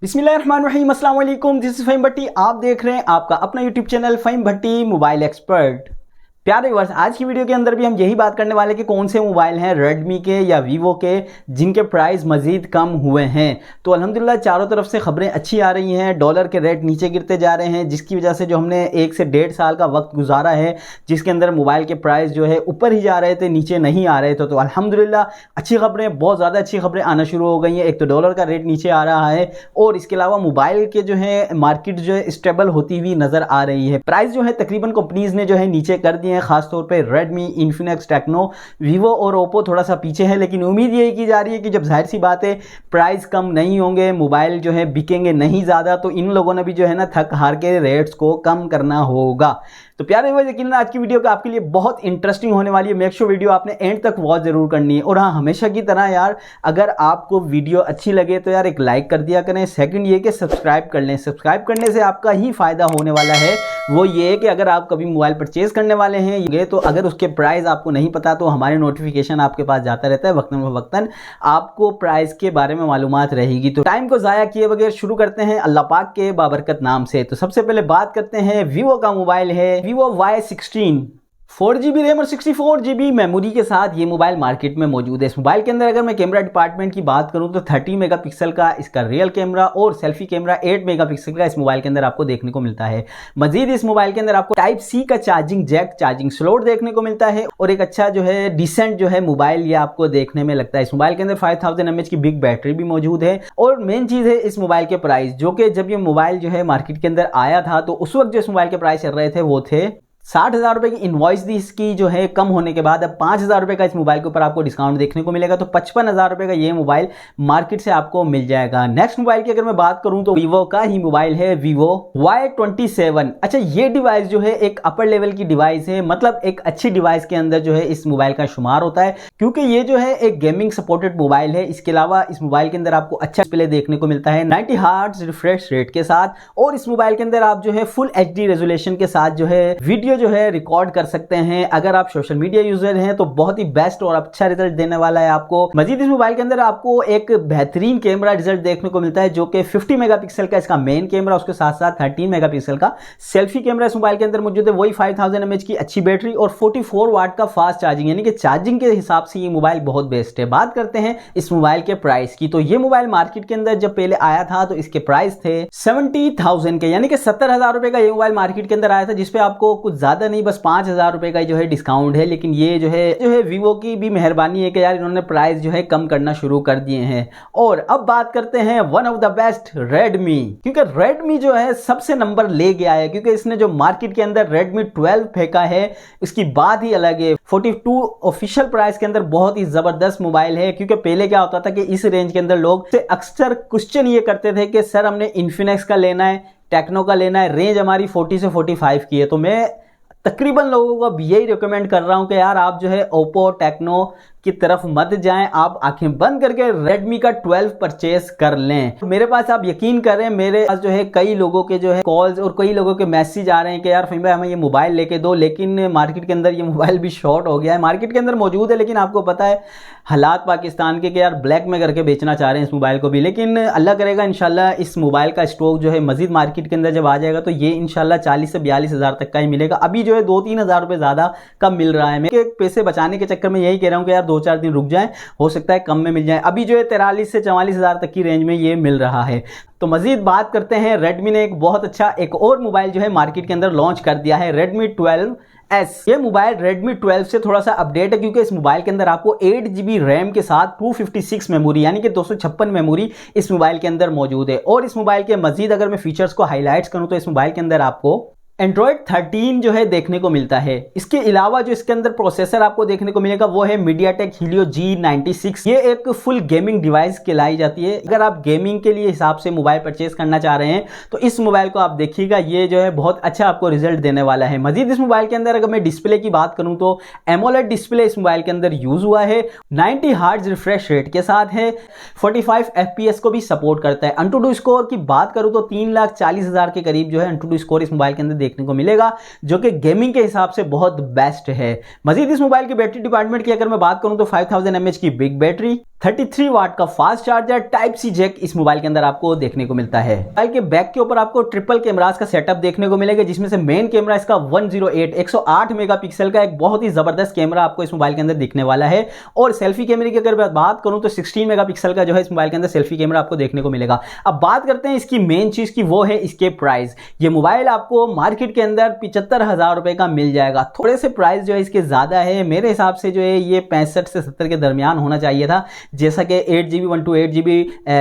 बिस्मिल्लाहिर्रहमानिर्रहीम, अस्सलाम वालेकुम। दिस इज फ़हीम भट्टी। आप देख रहे हैं आपका अपना यूट्यूब चैनल फ़हीम भट्टी मोबाइल एक्सपर्ट। प्यारे व्यूअर्स, आज की वीडियो के अंदर भी हम यही बात करने वाले कि कौन से मोबाइल हैं रेडमी के या वीवो के जिनके प्राइस मज़ीद कम हुए हैं। तो अल्हम्दुलिल्लाह चारों तरफ से खबरें अच्छी आ रही हैं, डॉलर के रेट नीचे गिरते जा रहे हैं, जिसकी वजह से जो हमने 1 से 1.5 साल का वक्त गुजारा है जिसके अंदर मोबाइल के प्राइस जो है ऊपर ही जा रहे थे, नीचे नहीं आ रहे थे। तो अल्हम्दुलिल्लाह अच्छी खबरें, बहुत ज़्यादा अच्छी खबरें आना शुरू हो गई हैं। एक तो डॉलर का रेट नीचे आ रहा है और इसके अलावा मोबाइल के जो है मार्केट जो है स्टेबल होती हुई नज़र आ रही है। प्राइस जो है तकरीबन कंपनीज़ ने जो है नीचे कर दिए हैं, खासतौर पर रेडमी, इन्फिनिक्स, टेक्नो, वीवो और ओप्पो थोड़ा सा पीछे है। लेकिन उम्मीद यही की जा रही है कि जब जाहिर सी बात है प्राइस कम नहीं होंगे, मोबाइल जो है बिकेंगे नहीं ज़्यादा, तो इन लोगों ने भी जो है ना थक हार के रेट्स को कम करना होगा। तो प्यारे भाई, यकीनन आज की वीडियो आपके लिए बहुत इंटरेस्टिंग होने वाली है। मेक श्योर वीडियो आपने एंड तक वॉच जरूर करनी है। और हाँ, हमेशा की तरह यार, अगर आपको वीडियो अच्छी लगे तो यार एक लाइक कर दिया करें। सेकंड ये कि सब्सक्राइब कर लें। सब्सक्राइब करने से आपका ही फायदा होने वाला है। वो ये कि अगर आप कभी मोबाइल परचेज करने वाले हैं ये, तो अगर उसके प्राइस आपको नहीं पता तो हमारे नोटिफिकेशन आपके पास जाता रहता है, वक्तन फवक्तन आपको प्राइस के बारे में मालूमात रहेगी। तो टाइम को ज़ाया किए बगैर शुरू करते हैं अल्लाह पाक के बाबरकत नाम से। तो सबसे पहले बात करते हैं वीवो का मोबाइल है वीवो Y16। 4GB रैम और 64GB मेमोरी के साथ ये मोबाइल मार्केट में मौजूद है। इस मोबाइल के अंदर अगर मैं कैमरा डिपार्टमेंट की बात करूं तो 30 मेगापिक्सल का इसका रियल कैमरा और सेल्फी कैमरा 8 मेगापिक्सल का इस मोबाइल के अंदर आपको देखने को मिलता है। मजीद इस मोबाइल के अंदर आपको टाइप सी का चार्जिंग जैक चार्जिंग स्लॉट देखने को मिलता है और एक अच्छा जो है डिसेंट जो है मोबाइल ये आपको देखने में लगता है। इस मोबाइल के अंदर 5000 mAh की बिग बैटरी भी मौजूद है। और मेन चीज़ है इस मोबाइल के प्राइस, जो कि जब ये मोबाइल जो है मार्केट के अंदर आया था तो उस वक्त जो इस मोबाइल के प्राइस चल रहे थे वो थे 60,000 रुपये की इनवॉइस दी इसकी जो है कम होने के बाद अब 5,000 रुपये का इस मोबाइल के ऊपर आपको डिस्काउंट देखने को मिलेगा। तो 55,000 रुपये का ये मोबाइल मार्केट से आपको मिल जाएगा। नेक्स्ट मोबाइल की अगर मैं बात करूं तो वीवो का ही मोबाइल है वीवो Y27। अच्छा, ये डिवाइस जो है एक अपर लेवल की डिवाइस है, मतलब एक अच्छी डिवाइस के अंदर जो है इस मोबाइल का शुमार होता है, क्योंकि ये जो है एक गेमिंग सपोर्टेड मोबाइल है। इसके अलावा इस मोबाइल के अंदर आपको अच्छा डिस्प्ले देखने को मिलता है 90 हर्ट्ज रिफ्रेश रेट के साथ। और इस मोबाइल के अंदर आप जो है फुल HD रेजोल्यूशन के साथ जो है वीडियो जो है रिकॉर्ड कर सकते हैं। अगर आप सोशल मीडिया यूजर हैं तो बहुत ही बेस्ट और अच्छा रिजल्ट देने वाला है आपको। मजीद इस मोबाइल के अंदर आपको एक बेहतरीन कैमरा रिजल्ट देखने को मिलता है, जो कि 50 मेगापिक्सल का इसका मेन कैमरा, उसके साथ साथ 13 मेगापिक्सल का सेल्फी कैमरा इस मोबाइल के अंदर मौजूद है। वही 5000 mAh की अच्छी बैटरी और 44 वाट का फास्ट चार्जिंग, यानी कि चार्जिंग के हिसाब से ये मोबाइल बहुत बेस्ट है। बात करते हैं इस मोबाइल के प्राइस की। तो ये मोबाइल मार्केट के अंदर जब पहले आया था तो इसके प्राइस थे 70,000 के, यानी कि 70,000 रुपए का ये मोबाइल मार्केट के अंदर आया था, जिसपे आपको कुछ ज्यादा नहीं बस 5,000 रुपए का जो है डिस्काउंट है। लेकिन ये जो है वीवो की भी मेहरबानी है कि यार इन्होंने प्राइस जो है कम करना शुरू कर दिए हैं। और अब बात करते हैं one of the best Redmi, क्योंकि रेडमी जो है सबसे नंबर ले गया है, क्योंकि इसने जो मार्केट के अंदर रेडमी 12 फेंका है इसकी बात ही अलग है। 42 ऑफिशियल प्राइस के अंदर बहुत ही जबरदस्त मोबाइल है। क्योंकि पहले क्या होता था कि इस रेंज के अंदर लोग से अक्सर क्वेश्चन ये करते थे कि सर हमने इन्फिनिक्स का लेना है, टेक्नो का लेना है, रेंज हमारी 40 से 45 की है। तो मैं तकरीबन लोगों को अब यही रिकमेंड कर रहा हूं कि यार आप जो है ओप्पो टेक्नो की तरफ मत जाएं, आप आंखें बंद करके रेडमी का 12 परचेस कर लें। मेरे पास आप यकीन करें, मेरे पास जो है कई लोगों के जो है कॉल्स और कई लोगों के मैसेज आ रहे हैं कि यार फ़हीम भाई हमें ये मोबाइल लेके दो, लेकिन मार्केट के अंदर ये मोबाइल भी शॉर्ट हो गया है। मार्केट के अंदर मौजूद है लेकिन आपको पता है हालात पाकिस्तान के कि यार ब्लैक में करके बेचना चाह रहे हैं इस मोबाइल को भी। लेकिन अल्लाह करेगा इंशाल्लाह इस मोबाइल का स्टॉक जो है मजीद मार्केट के अंदर जब आ जाएगा तो ये इंशाल्लाह 40 से 42 हज़ार तक का ही मिलेगा। अभी जो है 2-3 हज़ार रुपये ज़्यादा कम मिल रहा है। मैं पैसे बचाने के चक्कर में यही कह रहा हूँ कि यार 2-4 दिन रुक जाए, हो सकता है कम में मिल जाए। अभी जो है 43 से 44 हज़ार तक की रेंज में ये मिल रहा है। तो मजीद बात करते हैं, रेडमी ने एक बहुत अच्छा एक और मोबाइल जो है मार्केट के अंदर लॉन्च कर दिया है, रेडमी 12S। ये मोबाइल रेडमी 12 से थोड़ा सा अपडेट है, क्योंकि इस मोबाइल के अंदर आपको 8GB रैम के साथ 256 मेमोरी यानी कि 256 मेमोरी इस मोबाइल के अंदर मौजूद है। और इस मोबाइल के मजीद अगर मैं फीचर्स को हाईलाइट्स करूं तो इस मोबाइल के अंदर आपको एंड्रॉयड 13 जो है देखने को मिलता है। इसके अलावा जो इसके अंदर प्रोसेसर आपको देखने को मिलेगा वो है मीडियाटेक हीलियो G96। ये एक फुल गेमिंग डिवाइस कहलाई जाती है। अगर आप गेमिंग के लिए हिसाब से मोबाइल परचेज करना चाह रहे हैं तो इस मोबाइल को आप देखिएगा, ये जो है बहुत अच्छा आपको रिजल्ट देने वाला है। मजीद इस मोबाइल के अंदर अगर मैं डिस्प्ले की बात करूं तो एमोलेड डिस्प्ले इस मोबाइल के अंदर यूज हुआ है, 90 हर्ट्ज रिफ्रेश रेट के साथ है, 45 FPS को भी सपोर्ट करता है। अंटूडू स्कोर की बात करूं तो 3,40,000 के करीब जो है अंटूडू स्कोर इस मोबाइल के अंदर देखने को मिलेगा, जो कि गेमिंग के हिसाब से बहुत बेस्ट है। मजीद इस मोबाइल की बैटरी डिपार्टमेंट की अगर मैं बात करूं तो 5000 mAh की बिग बैटरी 33 वाट का fast charger, type C jack इस मोबाइल के अंदर आपको देखने को मिलता है। मोबाइल के बैक के ऊपर आपको ट्रिपल कैमरास का सेटअप देखने को मिलेगा, जिसमें से मेन कैमरा इसका 108 मेगापिक्सल का एक बहुत ही जबरदस्त कैमरा आपको इस मोबाइल के अंदर दिखने वाला है। और सेल्फी कैमरे की अगर मैं बात करूं तो 16 मेगापिक्सल का जो है इस मोबाइल के अंदर सेल्फी कैमरा आपको देखने को मिलेगा। अब बात करते हैं इसकी मेन चीज की, वो है इसके प्राइस। ये मोबाइल आपको मार्केट के अंदर 75,000 रुपए का मिल जाएगा। थोड़े से प्राइस जो है इसके ज्यादा है, मेरे हिसाब से जो है ये 65 से 70 के दरमियान होना चाहिए था, जैसा कि 8GB 128GB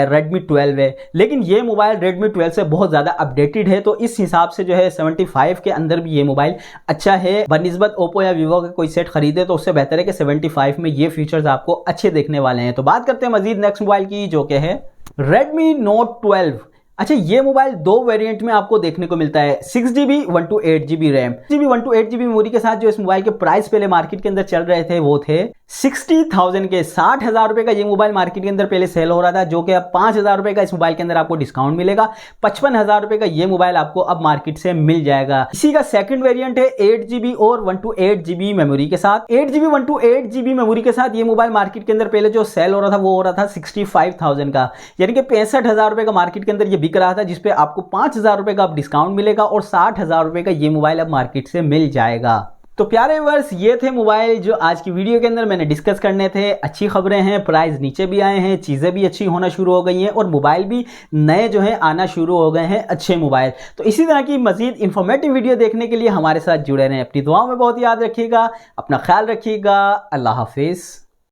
Redmi 12 है। लेकिन ये मोबाइल Redmi 12 से बहुत ज़्यादा अपडेटेड है, तो इस हिसाब से जो है 75 के अंदर भी ये मोबाइल अच्छा है। बनिस्बत ओप्पो या वीवो का कोई सेट खरीदे तो उससे बेहतर है कि 75 में ये फीचर्स आपको अच्छे देखने वाले हैं। तो बात करते हैं मजीद नेक्स्ट मोबाइल की, जो कि है Redmi Note 12। अच्छा, ये मोबाइल दो वेरिएंट में आपको देखने को मिलता है, 6GB 128GB RAM. 6GB 128GB memory के साथ जो इस मोबाइल के प्राइस पहले मार्केट के अंदर चल रहे थे वो थे 60,000 के। 60,000 रुपए का ये मोबाइल मार्केट के अंदर पहले सेल हो रहा था, जो कि अब 5,000 रुपए का इस मोबाइल के अंदर आपको डिस्काउंट मिलेगा। 55,000 रुपए का ये मोबाइल आपको अब मार्केट से मिल जाएगा। इसी का सेकंड वेरिएंट है 8GB और 128GB मेमोरी के साथ। 8GB 128GB मेमोरी के साथ ये मोबाइल मार्केट के अंदर पहले जो सेल हो रहा था वो हो रहा था 65,000 का, यानी कि 65,000 रुपए का मार्केट के अंदर ये बिक रहा था, जिसपे आपको 5,000 रुपए का अब डिस्काउंट मिलेगा और 60,000 रुपए का ये मोबाइल अब मार्केट से मिल जाएगा। तो प्यारे व्यूअर्स, ये थे मोबाइल जो आज की वीडियो के अंदर मैंने डिस्कस करने थे। अच्छी खबरें हैं, प्राइस नीचे भी आए हैं, चीज़ें भी अच्छी होना शुरू हो गई हैं और मोबाइल भी नए जो हैं आना शुरू हो गए हैं, अच्छे मोबाइल। तो इसी तरह की मजीद इंफॉर्मेटिव वीडियो देखने के लिए हमारे साथ जुड़े रहें। अपनी दुआओं में बहुत याद रखिएगा, अपना ख्याल रखिएगा। अल्लाह हाफिज़।